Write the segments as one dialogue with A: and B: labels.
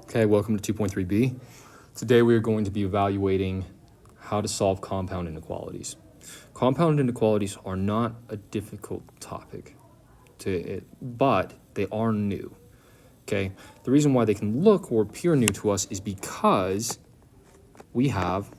A: Okay, welcome to 2.3b. Today we are going to be evaluating how to solve compound inequalities. Compound inequalities are not a difficult topic but they are new. Okay, the reason why they can look or appear new to us is because we have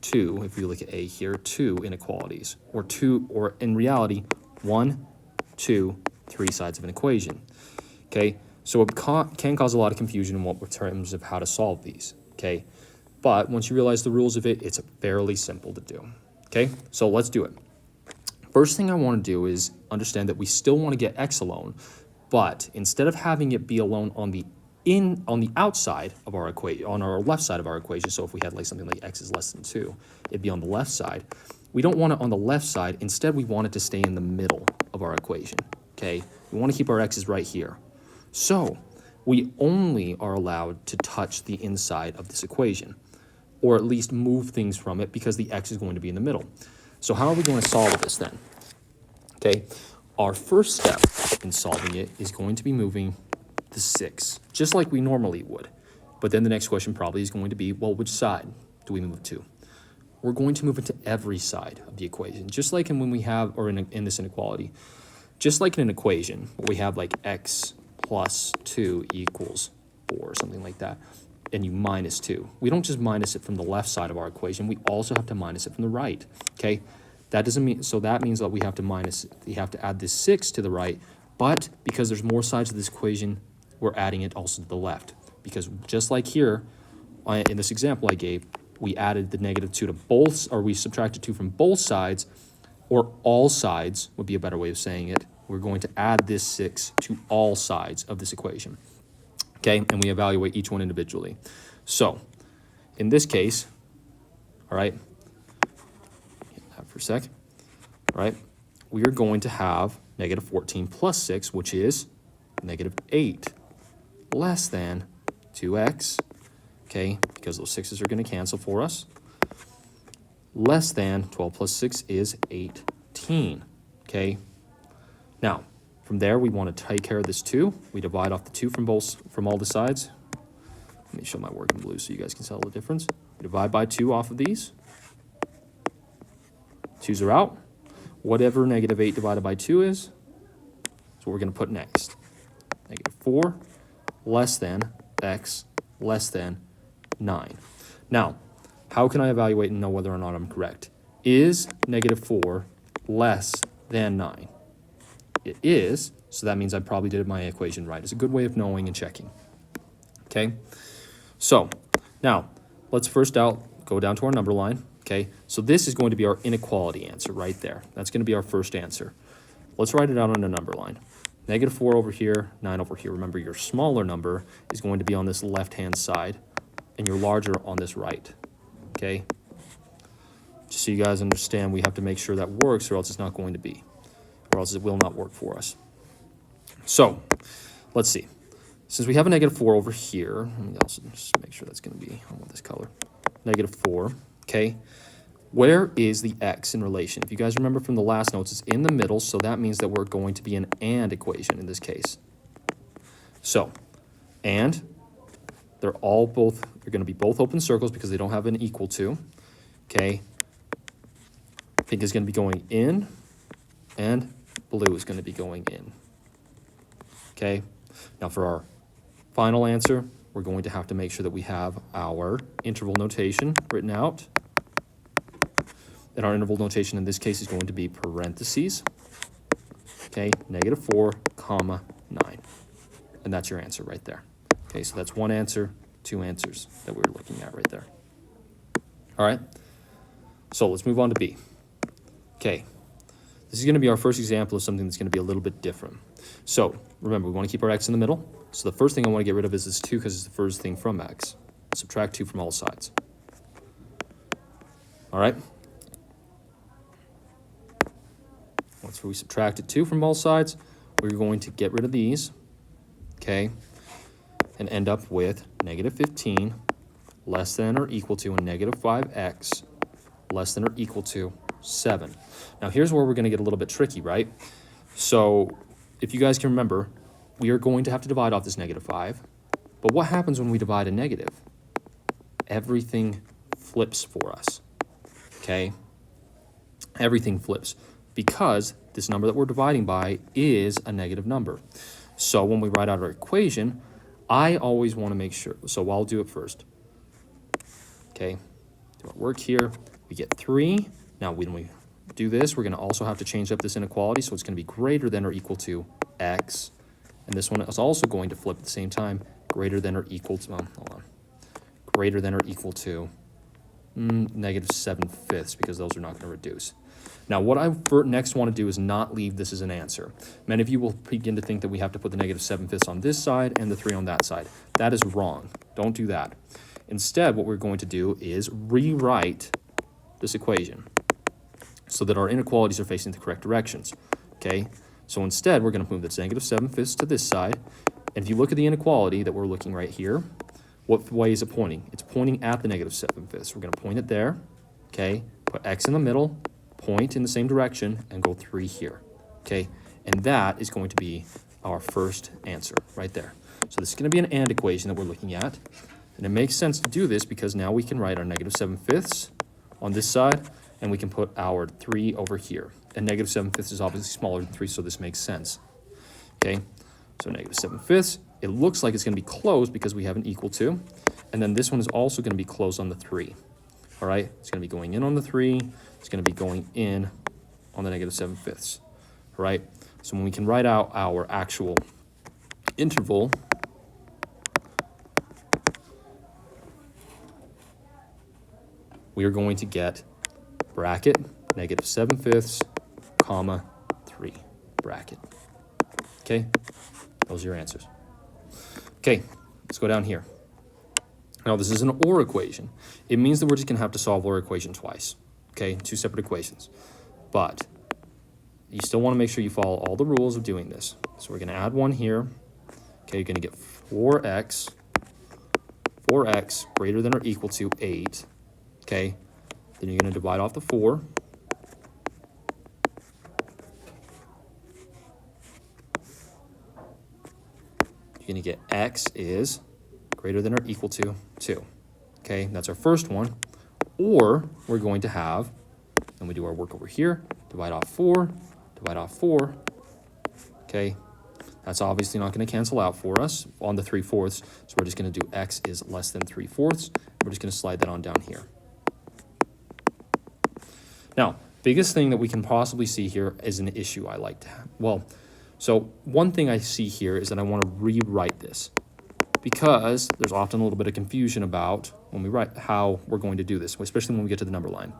A: two, if you look at A here, two inequalities, or in reality, 1, 2, 3 sides of an equation. Okay, so it can cause a lot of confusion in terms of how to solve these. Okay, but once you realize the rules of it, it's fairly simple to do. Okay, so let's do it. First thing I want to do is understand that we still want to get x alone, but instead of having it be alone on the outside of our equation, on our left side of our equation, so if we had like something like x is less than 2, it'd be on the left side. We don't want it on the left side. Instead, we want it to stay in the middle of our equation. Okay, we want to keep our x's right here. So we only are allowed to touch the inside of this equation, or at least move things from it, because the x is going to be in the middle. So how are we going to solve this then? Okay, our first step in solving it is going to be moving the 6, just like we normally would. But then the next question probably is going to be, well, which side do we move it to? We're going to move it to every side of the equation, just like when we have, or in this inequality, just like in an equation, we have like x plus 2 equals 4, something like that, and you minus 2. We don't just minus it from the left side of our equation, we also have to minus it from the right, okay? That doesn't mean, so that means that we have to add this 6 to the right, but because there's more sides of this equation, we're adding it also to the left. Because just like here, in this example I gave, we added the negative 2 to both, or we subtracted 2 from both sides, or all sides would be a better way of saying it. We're going to add this 6 to all sides of this equation. Okay, and we evaluate each one individually. So, in this case, all right, for a sec, all right, we are going to have negative 14 plus 6, which is negative 8, less than 2x, okay, because those 6's are going to cancel for us, less than 12 plus 6 is 18, okay. Now, from there, we want to take care of this 2. We divide off the 2 from all the sides. Let me show my work in blue so you guys can tell the difference. We divide by 2 off of these. 2's are out. Whatever negative 8 divided by 2 is what we're going to put next. Negative 4 less than x less than 9. Now, how can I evaluate and know whether or not I'm correct? Is negative 4 less than 9? It is, so that means I probably did my equation right. It's a good way of knowing and checking. Okay, so now let's first go down to our number line. Okay, so this is going to be our inequality answer right there. That's going to be our first answer. Let's write it out on a number line. Negative 4 over here, 9 over here. Remember, your smaller number is going to be on this left-hand side, and your larger on this right. Okay, just so you guys understand, we have to make sure that works, or else it's not going to be, or else it will not work for us. So let's see. Since we have a negative 4 over here, let me also just make sure that's going to be, I want this color, negative 4, okay? Where is the x in relation? If you guys remember from the last notes, it's in the middle, so that means that we're going to be an and equation in this case. So, and, they're going to be both open circles because they don't have an equal to, okay? Pink is going to be going in, and blue is going to be going in. Okay, now for our final answer, we're going to have to make sure that we have our interval notation written out. And our interval notation in this case is going to be parentheses, okay, negative 4, comma, 9. And that's your answer right there. Okay, so that's one answer, 2 answers that we're looking at right there. All right, so let's move on to B. Okay. This is going to be our first example of something that's going to be a little bit different. So remember, we want to keep our x in the middle. So the first thing I want to get rid of is this 2 because it's the first thing from x. Subtract 2 from all sides. All right. Once we subtracted 2 from all sides, we're going to get rid of these, okay, and end up with negative 15 less than or equal to, and negative 5x less than or equal to 7. Now here's where we're going to get a little bit tricky, right? So if you guys can remember, we are going to have to divide off this negative 5, But what happens when we divide a negative? Everything flips for us, okay? Everything flips because this number that we're dividing by is a negative number. So when we write out our equation, I always want to make sure, so I'll do it first. Okay, do our work here. We get 3. Now when we do this, we're going to also have to change up this inequality, so it's going to be greater than or equal to x. And this one is also going to flip at the same time, greater than or equal to, hold on, greater than or equal to negative 7/5, because those are not going to reduce. Now, what I next want to do is not leave this as an answer. Many of you will begin to think that we have to put the negative 7/5 on this side and the 3 on that side. That is wrong. Don't do that. Instead, what we're going to do is rewrite this equation so that our inequalities are facing the correct directions, okay? So instead, we're going to move this negative 7/5 to this side. And if you look at the inequality that we're looking right here, what way is it pointing? It's pointing at the negative 7/5. We're going to point it there, okay? Put x in the middle, point in the same direction, and go 3 here, okay? And that is going to be our first answer right there. So this is going to be an AND equation that we're looking at. And it makes sense to do this because now we can write our negative 7/5 on this side, and we can put our 3 over here. And negative 7/5 is obviously smaller than 3, so this makes sense, okay? So negative 7/5, it looks like it's going to be closed because we have an equal to. And then this one is also going to be closed on the 3. All right, it's going to be going in on the 3. It's going to be going in on the negative 7/5. All right, so when we can write out our actual interval, we are going to get bracket, negative 7/5, comma, 3, bracket. Okay, those are your answers. Okay, let's go down here. Now, this is an OR equation. It means that we're just going to have to solve OR equation twice, okay? 2 separate equations. But you still want to make sure you follow all the rules of doing this. So we're going to add 1 here. Okay, you're going to get 4x greater than or equal to 8, okay? Then you're going to divide off the 4. You're going to get x is greater than or equal to 2. Okay, that's our first one. Or we're going to have, and we do our work over here, divide off 4, divide off 4. Okay, that's obviously not going to cancel out for us on the 3/4. So we're just going to do x is less than 3/4. We're just going to slide that on down here. Now, biggest thing that we can possibly see here is an issue I like to have. Well, so one thing I see here is that I want to rewrite this, because there's often a little bit of confusion about when we write how we're going to do this, especially when we get to the number line.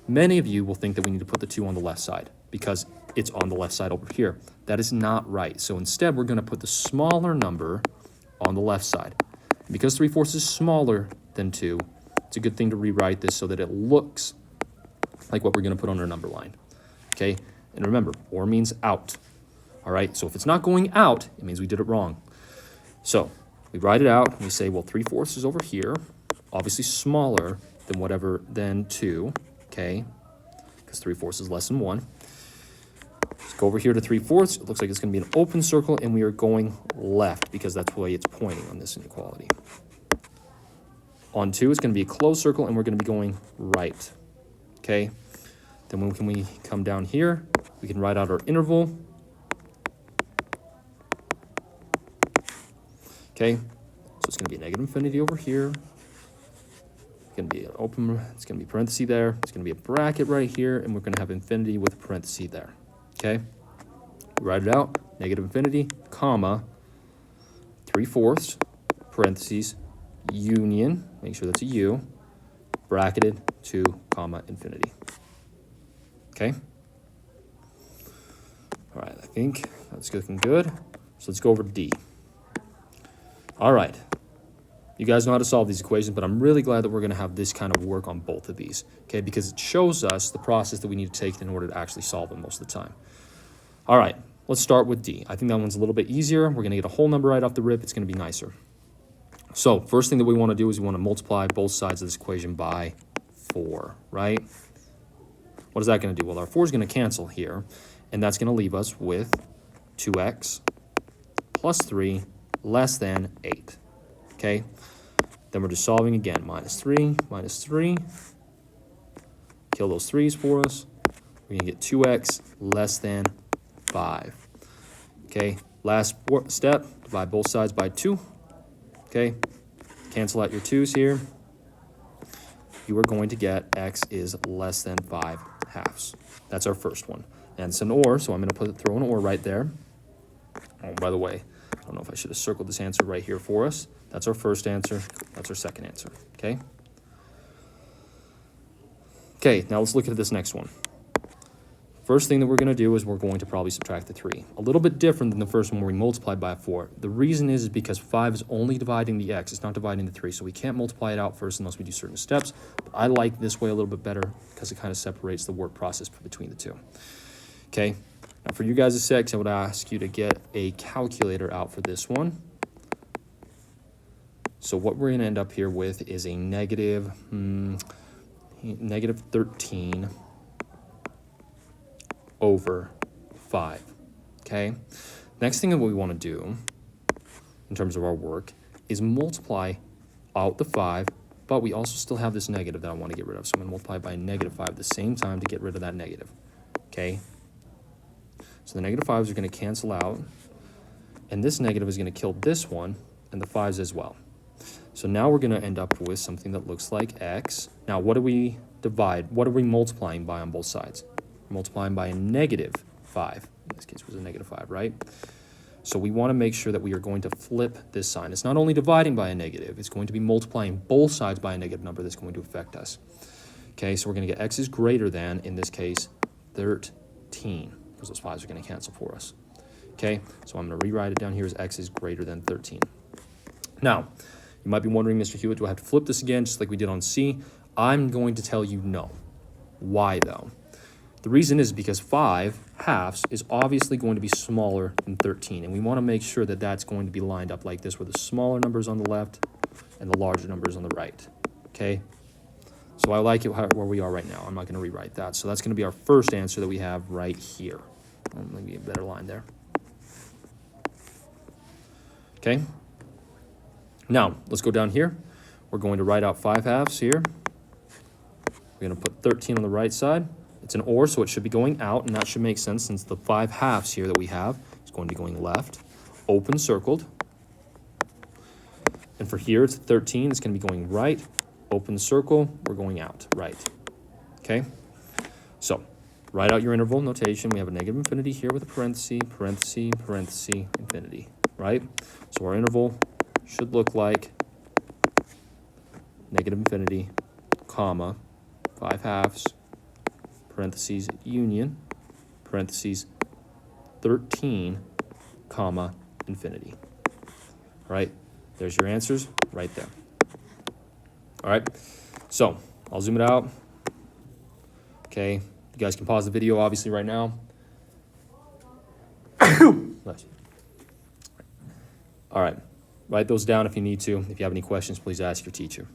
A: Many of you will think that we need to put the 2 on the left side because it's on the left side over here. That is not right. So instead, we're going to put the smaller number on the left side. And because 3/4 is smaller than 2, it's a good thing to rewrite this so that it looks like what we're going to put on our number line. Okay? And remember, OR means out. All right? So if it's not going out, it means we did it wrong. So we write it out, and we say, well, 3/4 is over here, obviously smaller than 2, okay, because 3/4 is less than 1. Let's go over here to 3/4. It looks like it's going to be an open circle, and we are going left because that's the way it's pointing on this inequality. On 2, it's going to be a closed circle, and we're going to be going right, okay? Then when can we come down here? We can write out our interval. Okay, so it's going to be a negative infinity over here. It's going to be an open, it's going to be parenthesis there. It's going to be a bracket right here, and we're going to have infinity with a parenthesis there. Okay, write it out, negative infinity, comma, 3/4, parentheses, union, make sure that's a U, bracketed, 2, comma, infinity. Okay, all right, I think that's looking good. So let's go over to D. All right, you guys know how to solve these equations, but I'm really glad that we're going to have this kind of work on both of these, okay, because it shows us the process that we need to take in order to actually solve them most of the time. All right, let's start with D. I think that one's a little bit easier. We're going to get a whole number right off the rip. It's going to be nicer. So first thing that we want to do is we want to multiply both sides of this equation by 4, right? What is that going to do? Well, our 4 is going to cancel here, and that's going to leave us with 2x plus 3 less than 8. Okay, okay? Then we're just solving again, minus 3, kill those 3's for us. We're gonna get 2x less than 5, okay? Last step, divide both sides by 2, okay? Cancel out your 2's here. You are going to get x is less than 5/2. That's our first one. And it's an or, so I'm going to throw an or right there. Oh, by the way, I don't know if I should have circled this answer right here for us. That's our first answer. That's our second answer, okay? Okay, now let's look at this next one. First thing that we're going to do is we're going to probably subtract the 3. A little bit different than the first one where we multiplied by 4. The reason is because 5 is only dividing the x. It's not dividing the 3, so we can't multiply it out first unless we do certain steps. But I like this way a little bit better because it kind of separates the work process between the two. Okay, now for you guys' sakes, I would ask you to get a calculator out for this one. So what we're going to end up here with is a negative 13 over 5, okay? Next thing that we want to do in terms of our work is multiply out the 5, but we also still have this negative that I want to get rid of. So I'm going to multiply by negative 5 at the same time to get rid of that negative, okay? So the negative 5's are going to cancel out, and this negative is going to kill this one and the 5's as well. So now we're going to end up with something that looks like x. Now what do we divide? What are we multiplying by on both sides? Multiplying by a negative 5. In this case, it was a negative 5, right? So we want to make sure that we are going to flip this sign. It's not only dividing by a negative, it's going to be multiplying both sides by a negative number that's going to affect us. Okay, so we're going to get x is greater than, in this case, 13, because those 5's are going to cancel for us. Okay, so I'm going to rewrite it down here as x is greater than 13. Now, you might be wondering, Mr. Hewitt, do I have to flip this again just like we did on C? I'm going to tell you no. Why, though? The reason is because 5/2 is obviously going to be smaller than 13, and we want to make sure that that's going to be lined up like this, where the smaller numbers on the left and the larger numbers on the right, okay? So I like it where we are right now. I'm not going to rewrite that. So that's going to be our first answer that we have right here. Maybe a better line there. Okay? Now, let's go down here. We're going to write out 5/2 here. We're going to put 13 on the right side. It's an or, so it should be going out, and that should make sense since the 5/2 here that we have is going to be going left, open circled. And for here, it's 13. It's going to be going right, open circle. We're going out, right. Okay? So, write out your interval notation. We have a negative infinity here with a parenthesis, parenthesis, parenthesis, infinity, right? So our interval should look like negative infinity, comma, 5/2, parentheses, union, parentheses, 13, comma, infinity. All right, there's your answers right there. All right, so I'll zoom it out. Okay, you guys can pause the video obviously right now. All right, write those down if you need to. If you have any questions, please ask your teacher.